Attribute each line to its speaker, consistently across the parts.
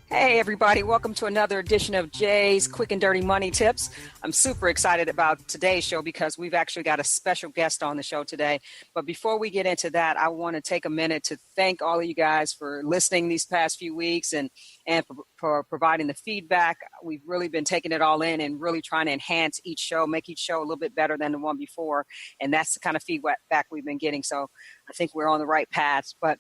Speaker 1: Hey everybody, welcome to another edition of Jay's Quick and Dirty Money Tips. I'm super excited about today's show because we've actually got a special guest on the show today. But before we get into that, I want to take a minute to thank all of you guys for listening these past few weeks and for providing the feedback. We've really been taking it all in and really trying to enhance each show, make each show a little bit better than the one before. And that's the kind of feedback we've been getting. So I think we're on the right path. But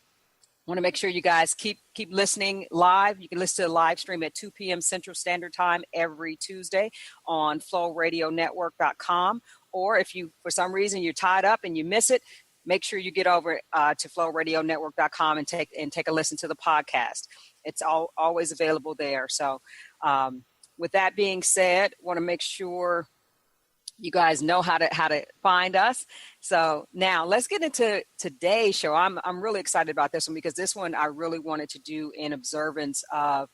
Speaker 1: I want to make sure you guys keep listening live. You can listen to the live stream at 2 p.m. Central Standard Time every Tuesday on flowradionetwork.com. Or if you, for some reason, you're tied up and you miss it, make sure you get over to flowradionetwork.com and take a listen to the podcast. It's always available there. So with that being said, I want to make sure you guys know how to find us. So now let's get into today's show. I'm really excited about this one because this one I really wanted to do in observance of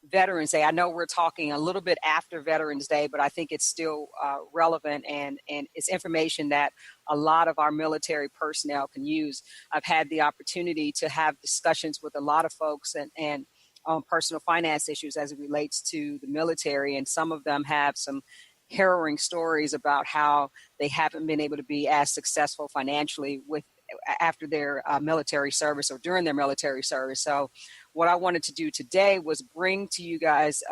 Speaker 1: Veterans Day. I know we're talking a little bit after Veterans Day, but I think it's still relevant and it's information that a lot of our military personnel can use. I've had the opportunity to have discussions with a lot of folks and on personal finance issues as it relates to the military, and some of them have some harrowing stories about how they haven't been able to be as successful financially after their military service or during their military service. So what I wanted to do today was bring to you guys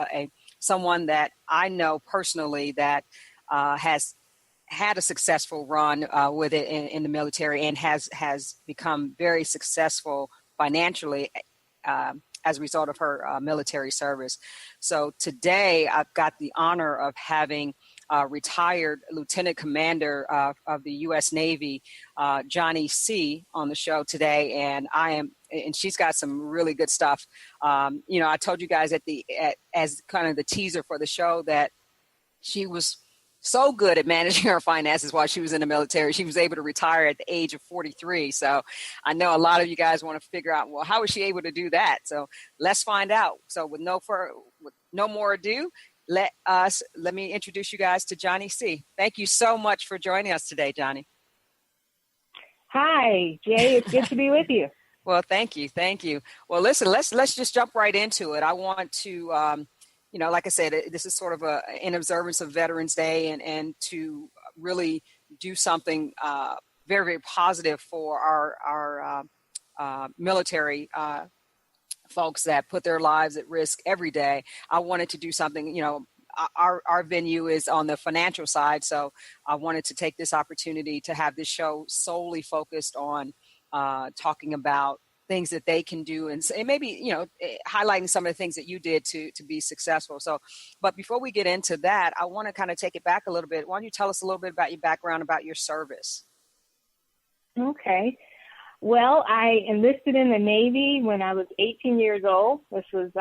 Speaker 1: someone that I know personally that has had a successful run with it in the military and has become very successful financially as a result of her military service. So today I've got the honor of having retired Lieutenant Commander of the U.S. Navy, Johnny C., on the show today, and she's got some really good stuff. I told you guys as kind of the teaser for the show that she was so good at managing her finances while she was in the military. She was able to retire at the age of 43. So I know a lot of you guys want to figure out, well, how was she able to do that? So let's find out. So with no more ado, let me introduce you guys to Johnny C. Thank you so much for joining us today, Johnny.
Speaker 2: Hi, Jay. It's good to be with you.
Speaker 1: Well, thank you. Well, listen, let's just jump right into it. I want to like I said, this is sort of in observance of Veterans Day and to really do something very, very positive for our military folks that put their lives at risk every day. I wanted to do something, our venue is on the financial side. So I wanted to take this opportunity to have this show solely focused on talking about things that they can do and maybe, highlighting some of the things that you did to be successful. So, but before we get into that, I want to kind of take it back a little bit. Why don't you tell us a little bit about your background, about your service?
Speaker 2: Okay. Well, I enlisted in the Navy when I was 18 years old. This was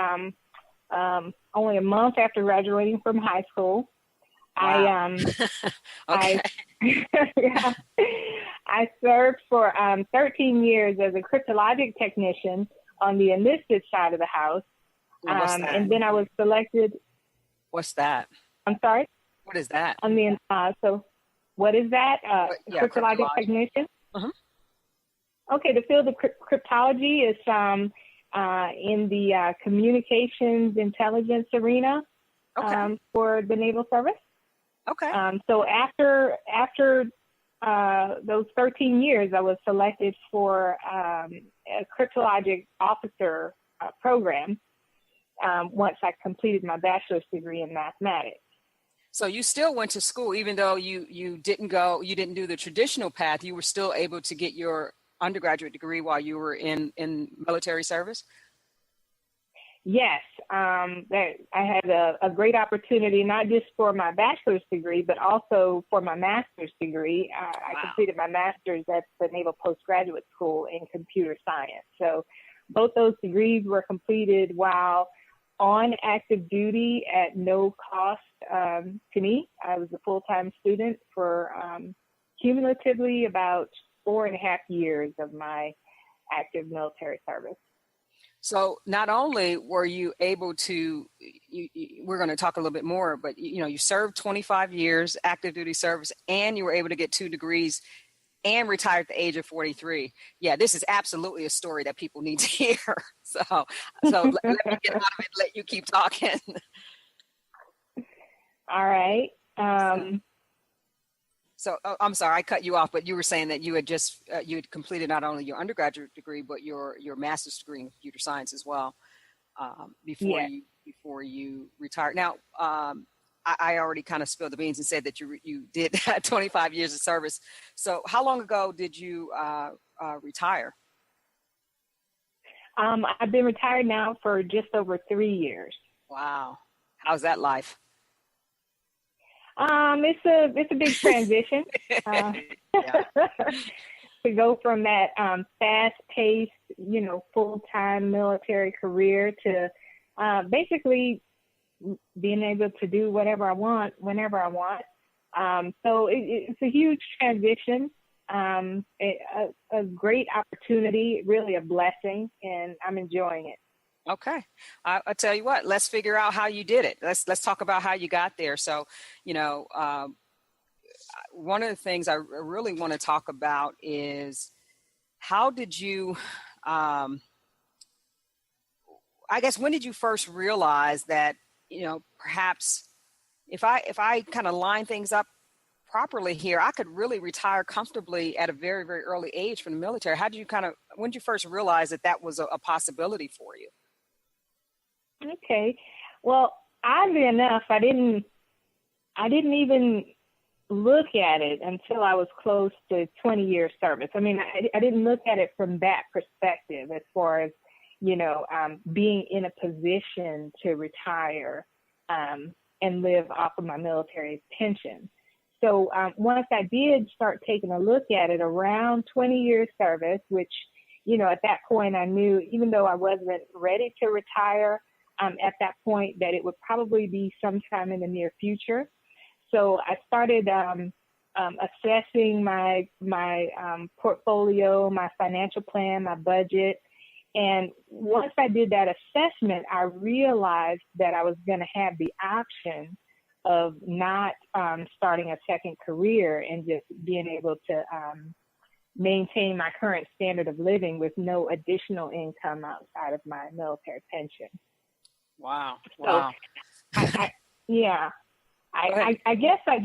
Speaker 2: only a month after graduating from high school.
Speaker 1: Wow. Okay.
Speaker 2: I served for 13 years as a cryptologic technician on the enlisted side of the house. And then I was selected.
Speaker 1: What's that?
Speaker 2: I'm sorry?
Speaker 1: What is that?
Speaker 2: So what is that? Cryptologic technician?
Speaker 1: Uh-huh.
Speaker 2: Okay, the field of cryptology is in the communications intelligence arena for the Naval Service. Okay. So after those 13 years, I was selected for a cryptologic officer program once I completed my bachelor's degree in mathematics.
Speaker 1: So you still went to school, even though you didn't do the traditional path. You were still able to get your undergraduate degree while you were in military service?
Speaker 2: Yes. I had a great opportunity, not just for my bachelor's degree, but also for my master's degree. I completed my master's at the Naval Postgraduate School in computer science. So both those degrees were completed while on active duty at no cost to me. I was a full-time student for cumulatively about 4.5 years of my active military service.
Speaker 1: So not only were you able to, we're going to talk a little bit more, but you served 25 years active duty service, and you were able to get 2 degrees and retired at the age of 43. Yeah, this is absolutely a story that people need to hear. So let me get out of it and let you keep talking.
Speaker 2: All right.
Speaker 1: So I'm sorry, I cut you off, but you were saying that you had just you had completed not only your undergraduate degree, but your master's degree in computer science as well before you retired. Now, I already kind of spilled the beans and said that you did 25 years of service. So how long ago did you retire?
Speaker 2: I've been retired now for just over 3 years.
Speaker 1: Wow. How's that life?
Speaker 2: It's a big transition to go from that fast-paced, full-time military career to basically being able to do whatever I want, whenever I want. So it's a huge transition, a great opportunity, really a blessing, and I'm enjoying it.
Speaker 1: Okay. I'll tell you what, let's figure out how you did it. Let's talk about how you got there. So, one of the things I really want to talk about is how did you, I guess, when did you first realize that, perhaps if I kind of line things up properly here, I could really retire comfortably at a very, very early age from the military. When did you first realize that was a possibility for you?
Speaker 2: Okay. Well, oddly enough, I didn't even look at it until I was close to 20 years service. I mean, I didn't look at it from that perspective as far as, being in a position to retire and live off of my military pension. So once I did start taking a look at it around 20 years service, which, at that point I knew, even though I wasn't ready to retire, at that point that it would probably be sometime in the near future. So I started assessing my portfolio, my financial plan, my budget. And once I did that assessment, I realized that I was going to have the option of not starting a second career and just being able to maintain my current standard of living with no additional income outside of my military pension.
Speaker 1: Wow.
Speaker 2: So I guess I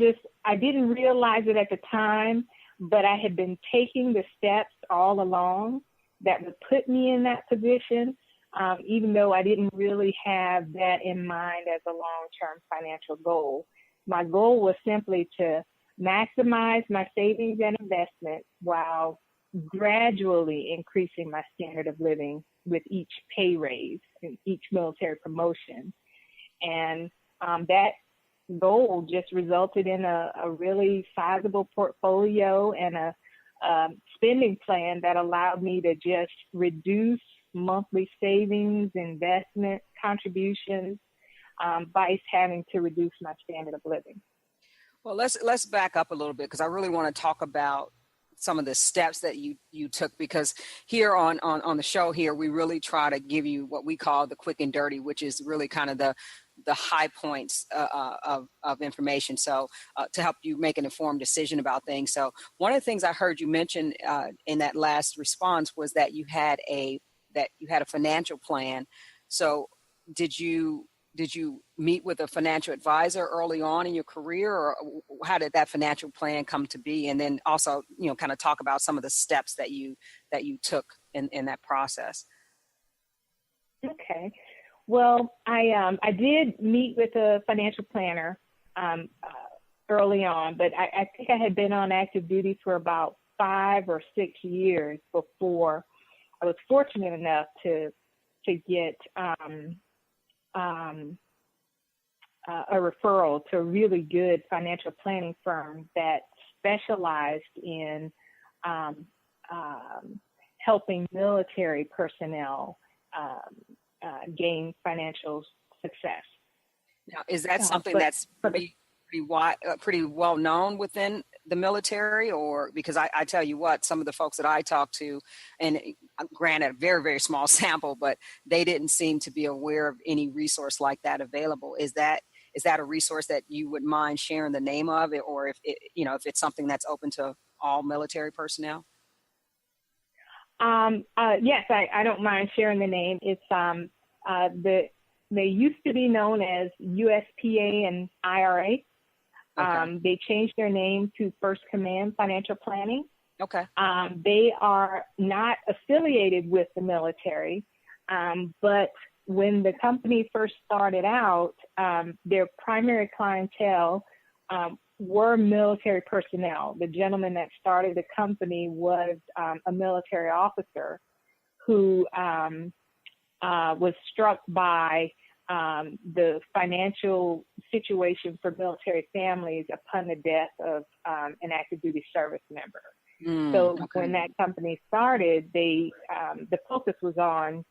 Speaker 2: didn't realize it at the time, but I had been taking the steps all along that would put me in that position, even though I didn't really have that in mind as a long-term financial goal. My goal was simply to maximize my savings and investments while gradually increasing my standard of living with each pay raise and each military promotion. And that goal just resulted in a really sizable portfolio and a spending plan that allowed me to just reduce monthly savings, investment contributions by having to reduce my standard of living.
Speaker 1: Well, let's back up a little bit because I really want to talk about some of the steps that you took, because here on the show here, we really try to give you what we call the quick and dirty, which is really kind of the high points of information. So to help you make an informed decision about things. So one of the things I heard you mention in that last response was that you had a financial plan. So did you meet with a financial advisor early on in your career, or how did that financial plan come to be? And then also, kind of talk about some of the steps that you took in that process.
Speaker 2: Okay. Well, I did meet with a financial planner early on, but I think I had been on active duty for about 5 or 6 years before I was fortunate enough to get a referral to a really good financial planning firm that specialized in helping military personnel gain financial success.
Speaker 1: Now, is that something that's pretty well known within the military? Or because I tell you what, some of the folks that I talk to, and granted a very, very small sample, but they didn't seem to be aware of any resource like that available. Is that a resource that you would mind sharing the name of it, or if it's something that's open to all military personnel?
Speaker 2: Yes, I don't mind sharing the name. It's they used to be known as USPA and IRA.
Speaker 1: Okay.
Speaker 2: They changed their name to First Command Financial Planning.
Speaker 1: Okay.
Speaker 2: They are not affiliated with the military, but when the company first started out, their primary clientele were military personnel. The gentleman that started the company was a military officer who was struck by the financial situation for military families upon the death of an active duty service member. So when that company started, the focus was on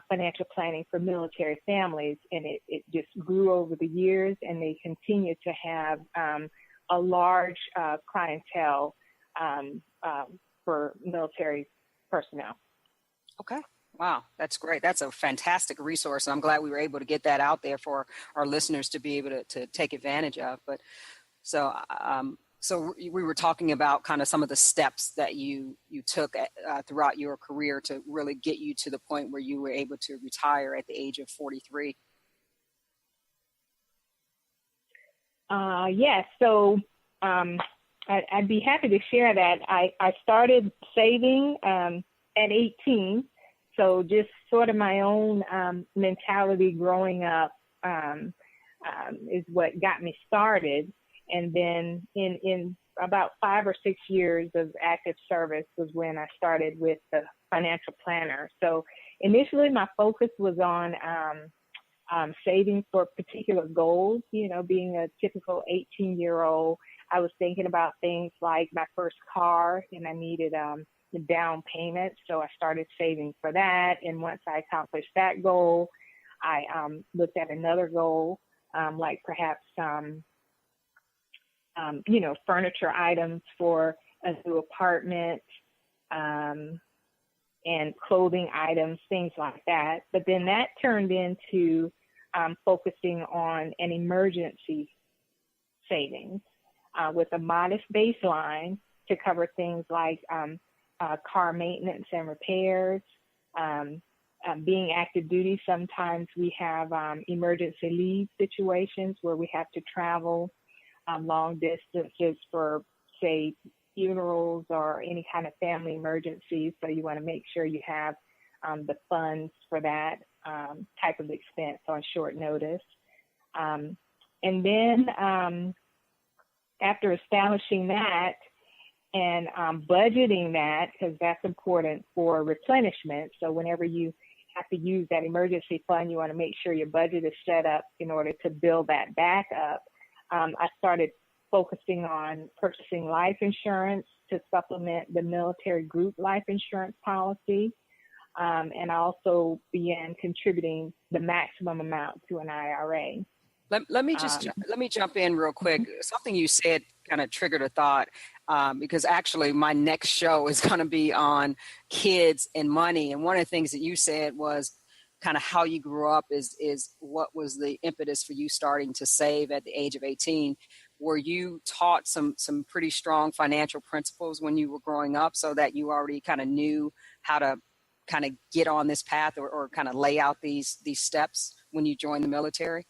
Speaker 2: financial planning for military families, and it just grew over the years, and they continue to have a large clientele for military personnel.
Speaker 1: Okay. Wow, that's great. That's a fantastic resource. And I'm glad we were able to get that out there for our listeners to be able to take advantage of. But so we were talking about kind of some of the steps that you took throughout your career to really get you to the point where you were able to retire at the age of 43.
Speaker 2: Yes. So I'd be happy to share that. I started saving at 18. So just sort of my own mentality growing up is what got me started. And then in about 5 or 6 years of active service was when I started with the financial planner. So initially my focus was on saving for particular goals. You know, being a typical 18-year-old, I was thinking about things like my first car, and I needed the down payment. So I started saving for that. And once I accomplished that goal, I looked at another goal, like perhaps furniture items for a new apartment, and clothing items, things like that. But then that turned into focusing on an emergency savings with a modest baseline to cover things like car maintenance and repairs. Being active duty, sometimes we have emergency leave situations where we have to travel long distances for, say, funerals or any kind of family emergencies. So you want to make sure you have the funds for that type of expense on short notice. And then after establishing that and budgeting that, because that's important for replenishment. So whenever you have to use that emergency fund, you want to make sure your budget is set up in order to build that back up. I started focusing on purchasing life insurance to supplement the military group life insurance policy. And I also began contributing the maximum amount to an IRA.
Speaker 1: Let me jump in real quick. Something you said kind of triggered a thought, because actually my next show is going to be on kids and money. And one of the things that you said was kind of how you grew up is what was the impetus for you starting to save at the age of 18. Were you taught some pretty strong financial principles when you were growing up so that you already kind of knew how to kind of get on this path or kind of lay out these steps when you joined the military?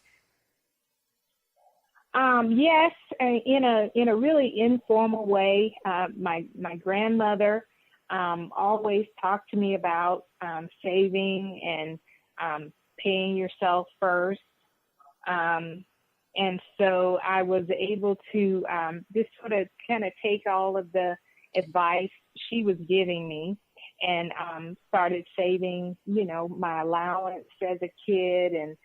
Speaker 2: Yes, in a really informal way. My grandmother always talked to me about saving and paying yourself first. And so I was able to just sort of kind of take all of the advice she was giving me and started saving, my allowance as a kid. And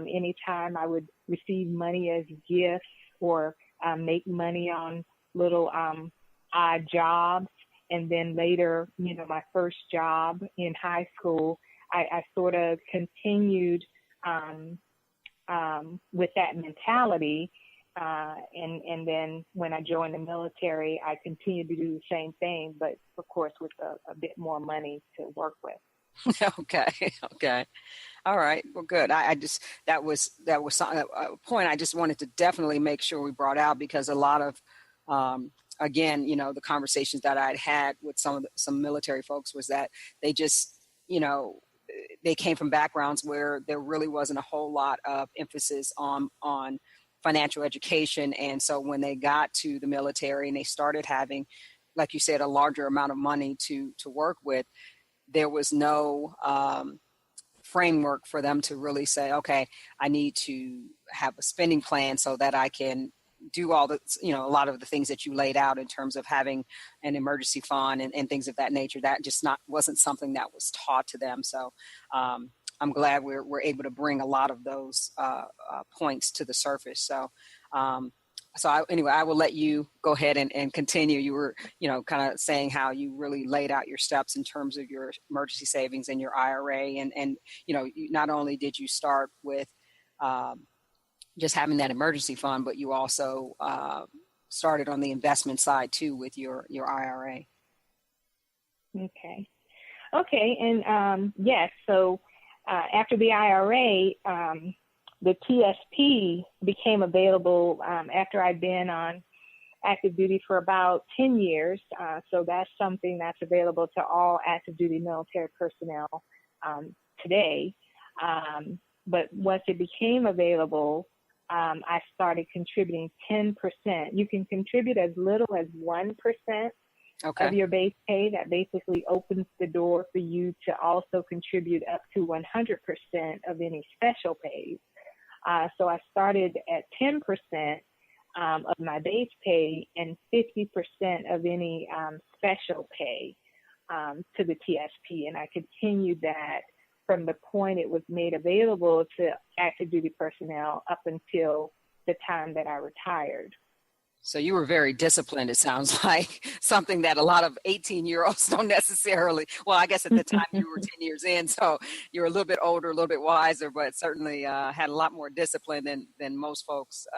Speaker 2: anytime I would receive money as gifts or make money on little odd jobs. And then later, my first job in high school, I sort of continued with that mentality. And then when I joined the military, I continued to do the same thing, but of course with a bit more money to work with.
Speaker 1: Okay. All right. Well, good. That was a point I just wanted to definitely make sure we brought out, because a lot of again, the conversations that I'd had with some military folks was that they just, they came from backgrounds where there really wasn't a whole lot of emphasis on financial education. And so when they got to the military and they started having, like you said, a larger amount of money to work with, there was no framework for them to really say, okay, I need to have a spending plan so that I can do all the, a lot of the things that you laid out in terms of having an emergency fund and things of that nature. That just wasn't something that was taught to them. So I'm glad we're able to bring a lot of those points to the surface. So I will let you go ahead and continue. You were, kind of saying how you really laid out your steps in terms of your emergency savings and your IRA. And not only did you start with just having that emergency fund, but you also started on the investment side too with your IRA.
Speaker 2: Okay. And yes, so after the IRA, the TSP became available after I'd been on active duty for about 10 years. So that's something that's available to all active duty military personnel today. But once it became available, I started contributing 10%. You can contribute as little as 1% of your base pay. That basically opens the door for you to also contribute up to 100% of any special pays. So I started at 10% of my base pay and 50% of any special pay to the TSP. And I continued that from the point it was made available to active duty personnel up until the time that I retired.
Speaker 1: So you were very disciplined, it sounds like, something that a lot of 18-year-olds don't necessarily, well, I guess at the time you were 10 years in, so you're a little bit older, a little bit wiser, but certainly had a lot more discipline than most folks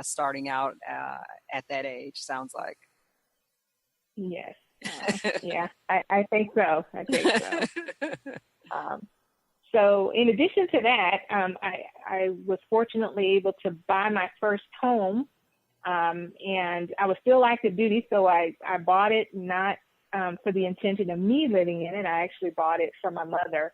Speaker 1: starting out at that age, sounds like.
Speaker 2: Yes. Yeah, I think so. So in addition to that, I was fortunately able to buy my first home. And I was still active duty, so I bought it not for the intention of me living in it. I actually bought it for my mother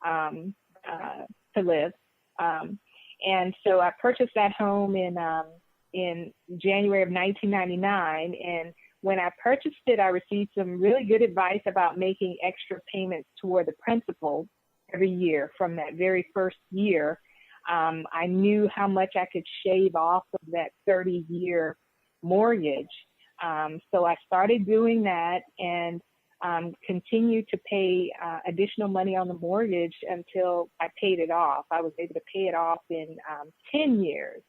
Speaker 2: to live. And so I purchased that home in January of 1999. And when I purchased it, I received some really good advice about making extra payments toward the principal every year from that very first year. I knew how much I could shave off of that 30-year mortgage. So I started doing that and continued to pay additional money on the mortgage until I paid it off. I was able to pay it off in 10 years,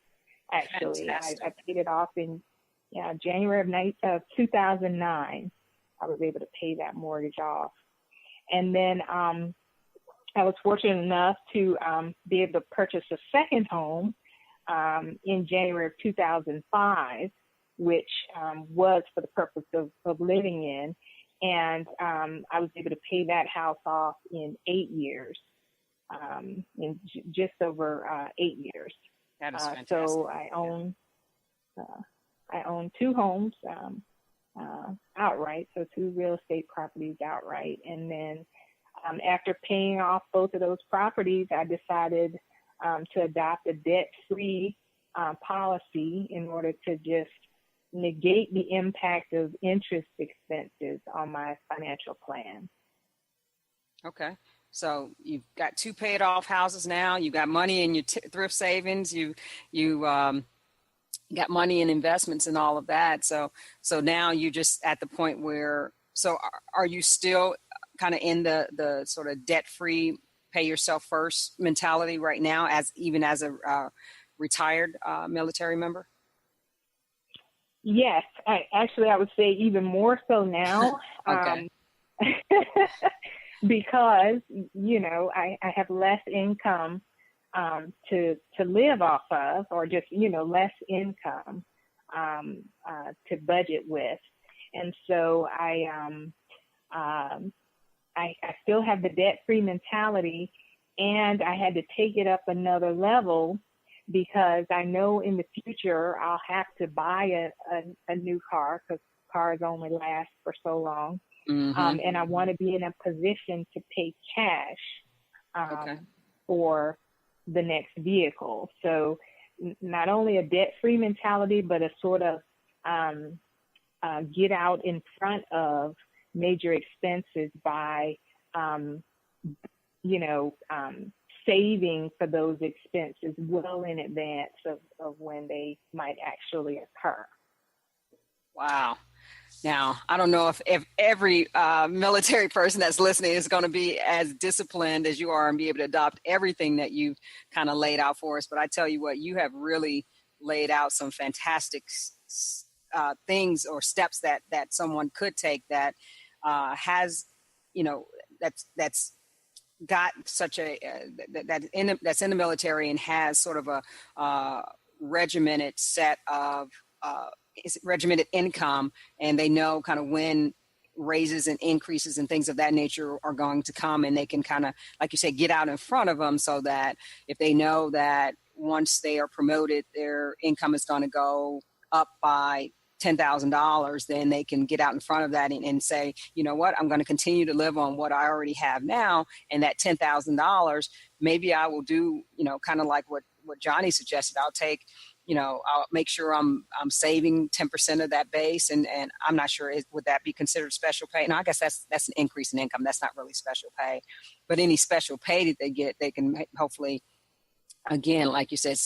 Speaker 2: actually. I paid it off in January of 2009. I was able to pay that mortgage off. And then I was fortunate enough to be able to purchase a second home in January of 2005, which was for the purpose of living in. And I was able to pay that house off in 8 years, in just over 8 years.
Speaker 1: That is fantastic.
Speaker 2: So I own two homes outright, so 2 real estate properties outright. And then after paying off both of those properties, I decided to adopt a debt-free policy in order to just negate the impact of interest expenses on my financial plan.
Speaker 1: Okay. So you've got 2 paid off houses now. You got money in your thrift savings. You got money in investments and all of that. So now you just at the point where, so are you still kind of in the sort of debt-free, pay yourself first mentality right now, even as a retired military member?
Speaker 2: Yes, I would say even more so now.
Speaker 1: Okay.
Speaker 2: Because, I have less income to live off of, or just, less income to budget with. And so I still have the debt-free mentality, and I had to take it up another level because I know in the future I'll have to buy a new car because cars only last for so long.
Speaker 1: Mm-hmm.
Speaker 2: And I want to be in a position to pay cash for the next vehicle. So not only a debt-free mentality, but a sort of get out in front of major expenses by, saving for those expenses well in advance of when they might actually occur.
Speaker 1: Wow. Now, I don't know if every military person that's listening is going to be as disciplined as you are and be able to adopt everything that you've kind of laid out for us. But I tell you what, you have really laid out some fantastic things or steps that someone could take that has, that's got such a that's in the military and has sort of a regimented set of regimented income, and they know kind of when raises and increases and things of that nature are going to come, and they can kind of, like you say, get out in front of them, so that if they know that once they are promoted, their income is going to go up by $10,000, then they can get out in front of that and say, you know what, I'm going to continue to live on what I already have now. And that $10,000, maybe I will do, kind of like what Johnny suggested. I'll take, I'll make sure I'm saving 10% of that base. And I'm not sure, would that be considered special pay? No, I guess that's an increase in income. That's not really special pay, but any special pay that they get, they can hopefully, again, like you said,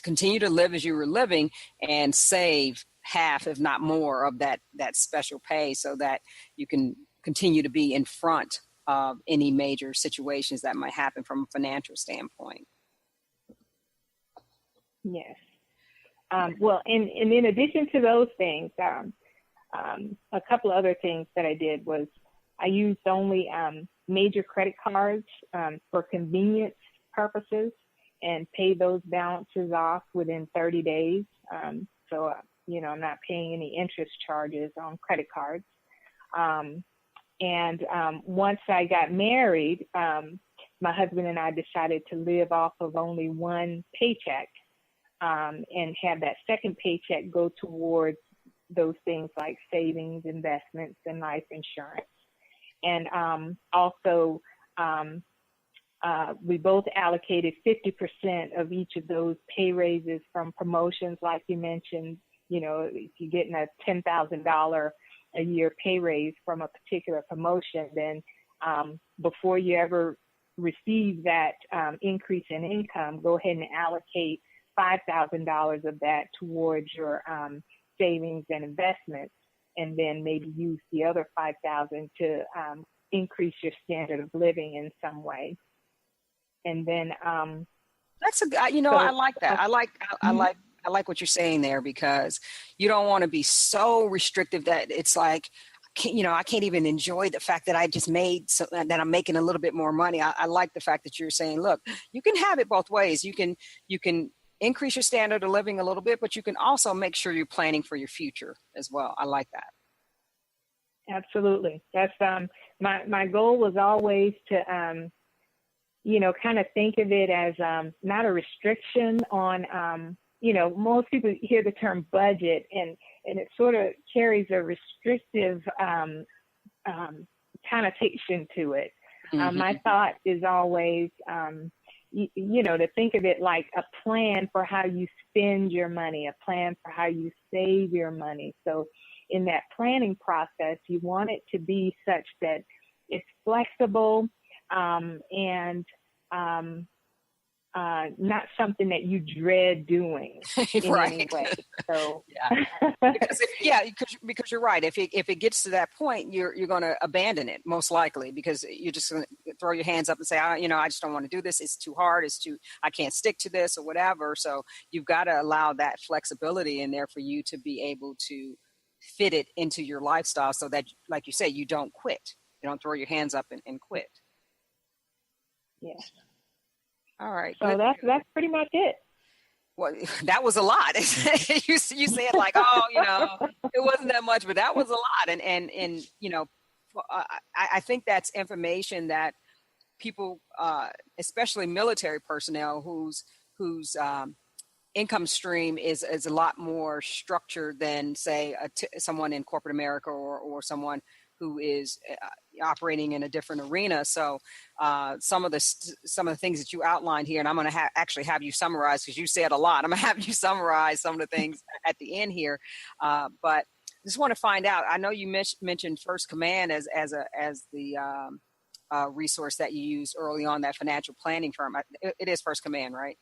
Speaker 1: continue to live as you were living and save half, if not more, of that special pay, so that you can continue to be in front of any major situations that might happen from a financial standpoint.
Speaker 2: Yes. Well, and in addition to those things, a couple of other things that I did was I used only major credit cards for convenience purposes and pay those balances off within 30 days. So I'm not paying any interest charges on credit cards. Once I got married, my husband and I decided to live off of only one paycheck, and have that second paycheck go towards those things like savings, investments, and life insurance. And also, we both allocated 50% of each of those pay raises from promotions, like you mentioned. If you're getting a $10,000 a year pay raise from a particular promotion, then before you ever receive that increase in income, go ahead and allocate $5,000 of that towards your savings and investments, and then maybe use the other $5,000 to increase your standard of living in some way. And then
Speaker 1: that's I like that. I like what you're saying there, because you don't want to be so restrictive that it's like, I can't even enjoy the fact that I just made that I'm making a little bit more money. I like the fact that you're saying, look, you can have it both ways. You can increase your standard of living a little bit, but you can also make sure you're planning for your future as well. I like that.
Speaker 2: Absolutely. That's my goal was always to kind of think of it as not a restriction on most people hear the term budget and it sort of carries a restrictive connotation to it. Mm-hmm. My thought is always to think of it like a plan for how you spend your money, a plan for how you save your money. So in that planning process, you want it to be such that it's flexible and not something that you dread doing in
Speaker 1: right.
Speaker 2: any way. So
Speaker 1: because you're right. If it gets to that point, you're going to abandon it most likely, because you're just going to throw your hands up and say, I just don't want to do this. It's too hard. I can't stick to this or whatever. So you've got to allow that flexibility in there for you to be able to fit it into your lifestyle, so that, like you say, you don't quit. You don't throw your hands up and quit.
Speaker 2: Yes.
Speaker 1: All right.
Speaker 2: So that's pretty much it.
Speaker 1: Well, that was a lot. you said like, it wasn't that much, but that was a lot. And I think that's information that people, especially military personnel whose whose income stream is a lot more structured than, say, someone in corporate America or someone who is operating in a different arena. So some of the things that you outlined here, and I'm going to actually have you summarize, because you said a lot. I'm going to have you summarize some of the things at the end here. But just want to find out. I know you mentioned First Command as the resource that you used early on, that financial planning firm. It is First Command, right?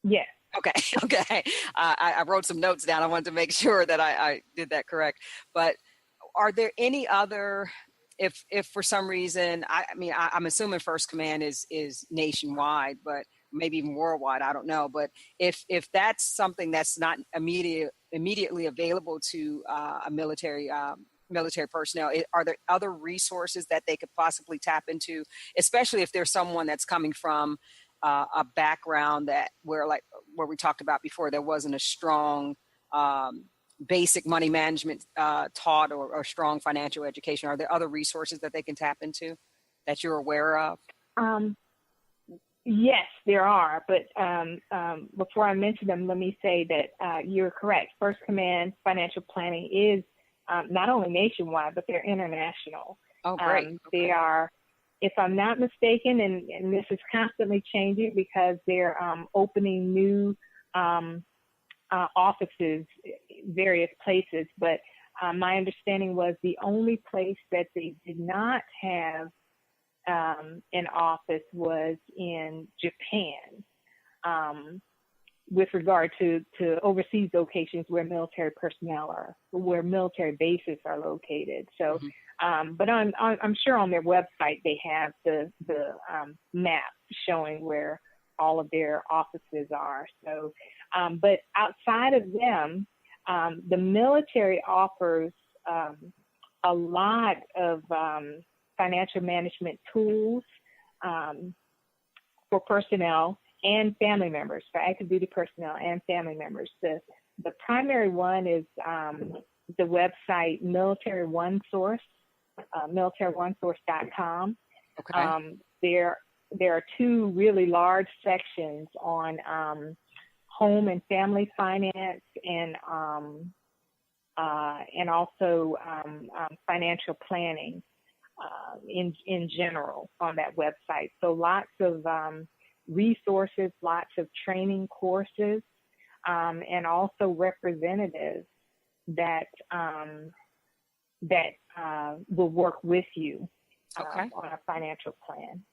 Speaker 2: Yes.
Speaker 1: Okay. I wrote some notes down. I wanted to make sure that I did that correct. But are there any other, if for some reason, I'm assuming First Command is nationwide, but maybe even worldwide, I don't know. But if that's something that's not immediately available to a military personnel, are there other resources that they could possibly tap into, especially if there's someone that's coming from a background where we talked about before, there wasn't a strong basic money management taught or strong financial education? Are there other resources that they can tap into that you're aware of?
Speaker 2: Yes, there are. But before I mention them, let me say that you're correct. First Command Financial Planning is not only nationwide, but they're international.
Speaker 1: Oh, great. Okay.
Speaker 2: They are, if I'm not mistaken, and this is constantly changing because they're opening new offices, various places. But my understanding was the only place that they did not have an office was in Japan, with regard to overseas locations where military personnel are, where military bases are located. So, but I'm sure on their website they have the map showing where all of their offices are. So, but outside of them, the military offers a lot of financial management tools for personnel and family members, for active duty personnel and family members. The primary one is the website Military One Source, militaryOneSource.com.
Speaker 1: Okay.
Speaker 2: There are two really large sections on home and family finance and also financial planning in general on that website. So lots of resources, lots of training courses, and also representatives that will work with you on a financial plan.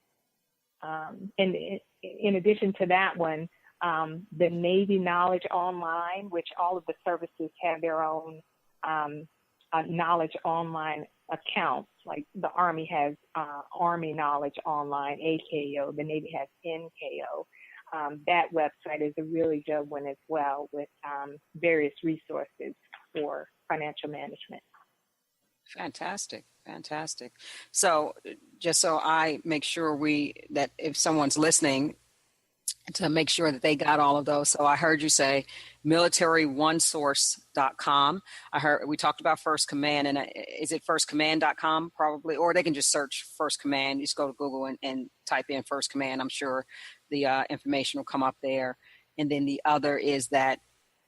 Speaker 2: And in addition to that one, the Navy Knowledge Online, which all of the services have their own Knowledge Online accounts. Like the Army has Army Knowledge Online, AKO. The Navy has NKO. That website is a really good one as well, with various resources for financial management.
Speaker 1: Fantastic. So just so I make sure that if someone's listening, to make sure that they got all of those. So I heard you say militaryonesource.com. We talked about First Command, and is it firstcommand.com probably? Or they can just search First Command. You just go to Google and type in First Command. I'm sure the information will come up there. And then the other is that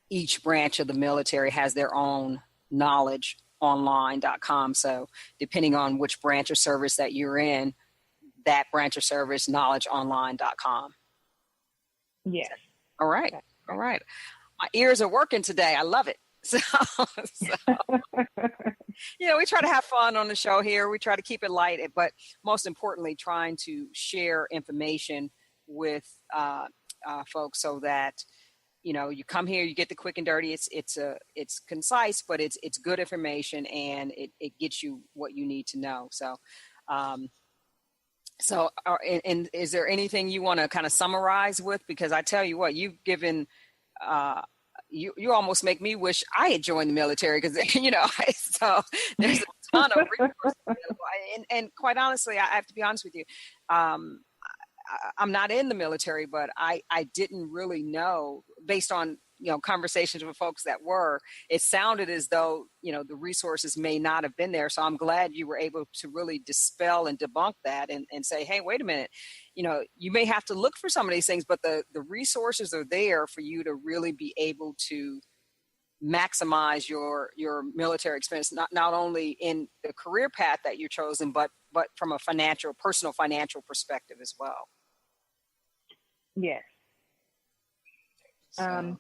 Speaker 1: each branch of the military has their own knowledgeonline.com. So depending on which branch of service that you're in, that branch of service, knowledgeonline.com.
Speaker 2: Yes.
Speaker 1: All right. My ears are working today. I love it. So we try to have fun on the show here. We try to keep it light, but most importantly, trying to share information with folks so that, you come here, you get the quick and dirty. It's concise, but it's good information, and it gets you what you need to know. So, So, and is there anything you want to kind of summarize with? Because I tell you what, you've given, you almost make me wish I had joined the military, because, so there's a ton of resources available. And quite honestly, I have to be honest with you. I'm not in the military, but I didn't really know, based on conversations with folks that were, it sounded as though, the resources may not have been there. So I'm glad you were able to really dispel and debunk that and say, hey, wait a minute, you may have to look for some of these things, but the resources are there for you to really be able to maximize your military experience, not only in the career path that you're chosen, but from a personal financial perspective as well.
Speaker 2: Yes.
Speaker 1: So.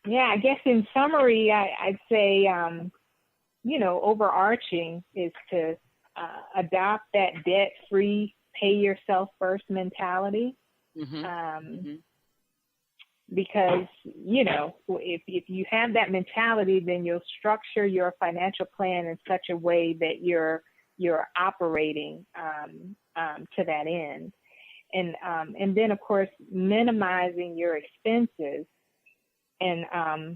Speaker 2: I guess in summary, I'd say, overarching is to adopt that debt-free, pay yourself first mentality.
Speaker 1: Mm-hmm.
Speaker 2: Because, if you have that mentality, then you'll structure your financial plan in such a way that you're operating to that end. And then, of course, minimizing your expenses and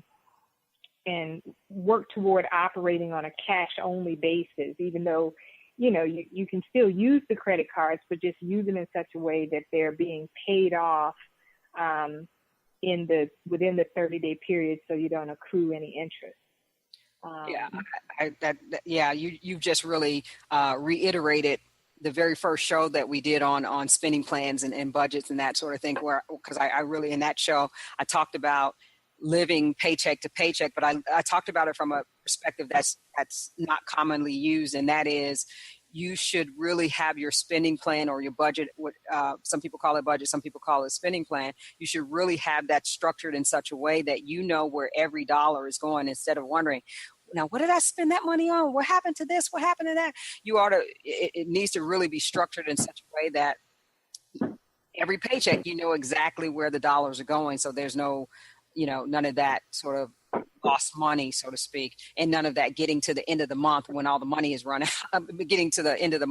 Speaker 2: work toward operating on a cash-only basis, even though, you can still use the credit cards, but just use them in such a way that they're being paid off within the 30-day period, so you don't accrue any interest.
Speaker 1: You've just really reiterated the very first show that we did on spending plans and budgets and that sort of thing, because I really, in that show, I talked about living paycheck to paycheck, but I talked about it from a perspective that's not commonly used, and that is, you should really have your spending plan or your budget. What some people call it budget, some people call it spending plan. You should really have that structured in such a way that you know where every dollar is going, instead of wondering, now, what did I spend that money on? What happened to this? What happened to that? It needs to really be structured in such a way that every paycheck, you know exactly where the dollars are going. So there's no, none of that sort of lost money, so to speak, and none of that getting to the end of the month when all the money is run out, getting to the end of the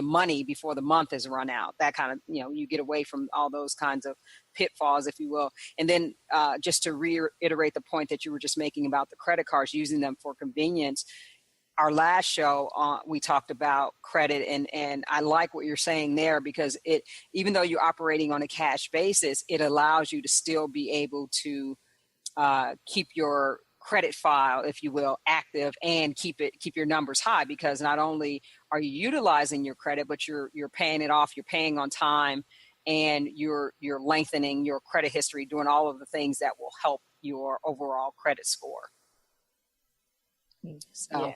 Speaker 1: money before the month is run out. That kind of, you get away from all those kinds of pitfalls, if you will. And then just to reiterate the point that you were just making about the credit cards, using them for convenience. Our last show, we talked about credit, and I like what you're saying there, because even though you're operating on a cash basis, it allows you to still be able to keep your credit file, if you will, active, and keep your numbers high, because not only are you utilizing your credit, but you're paying it off, you're paying on time, and you're lengthening your credit history, doing all of the things that will help your overall credit score. So,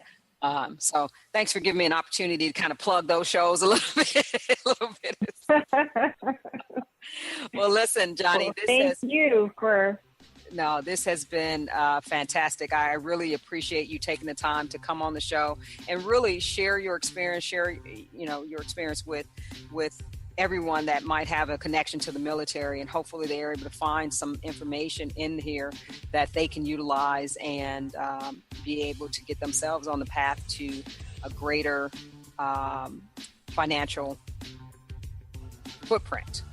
Speaker 1: so thanks for giving me an opportunity to kind of plug those shows a little bit. Well, listen, Johnny, this has been fantastic. I really appreciate you taking the time to come on the show and really share your experience, your experience with everyone that might have a connection to the military, and hopefully they are able to find some information in here that they can utilize and be able to get themselves on the path to a greater financial footprint.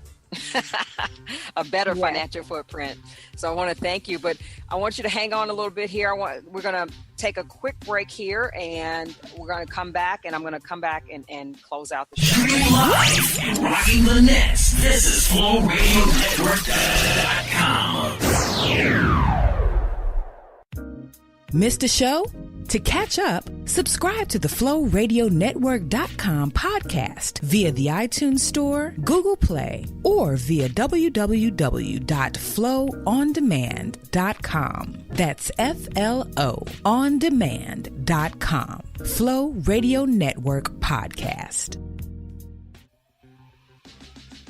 Speaker 1: A better financial footprint. So I want to thank you, but I want you to hang on a little bit here. We're going to take a quick break here, and we're going to come back, and I'm going to come back and close out the show.
Speaker 3: Live and rocking the nest. This is FlowRadioNetwork.com.
Speaker 4: Missed a show? To catch up, subscribe to the FlowRadioNetwork.com podcast via the iTunes Store, Google Play, or via www.flowondemand.com. That's FLO ondemand.com. Flow Radio Network Podcast.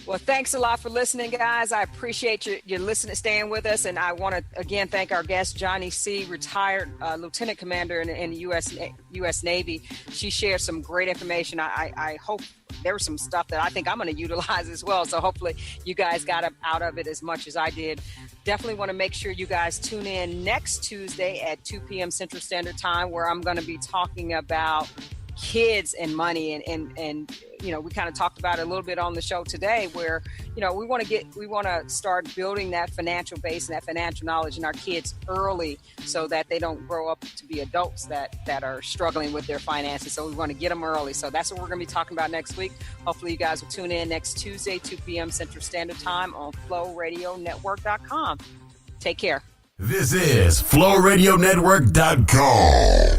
Speaker 1: Well, thanks a lot for listening, guys. I appreciate your listening, staying with us. And I want to, again, thank our guest, Johnny C., retired Lieutenant Commander in the U.S. Navy. She shared some great information. I hope there was some stuff that I think I'm going to utilize as well. So hopefully you guys got out of it as much as I did. Definitely want to make sure you guys tune in next Tuesday at 2 p.m. Central Standard Time, where I'm going to be talking about kids and money and we kind of talked about it a little bit on the show today, where, we want to start building that financial base and that financial knowledge in our kids early so that they don't grow up to be adults that are struggling with their finances. So we want to get them early. So that's what we're going to be talking about next week. Hopefully you guys will tune in next Tuesday, 2 p.m. Central Standard Time on FlowRadioNetwork.com. Take care.
Speaker 3: This is FlowRadioNetwork.com.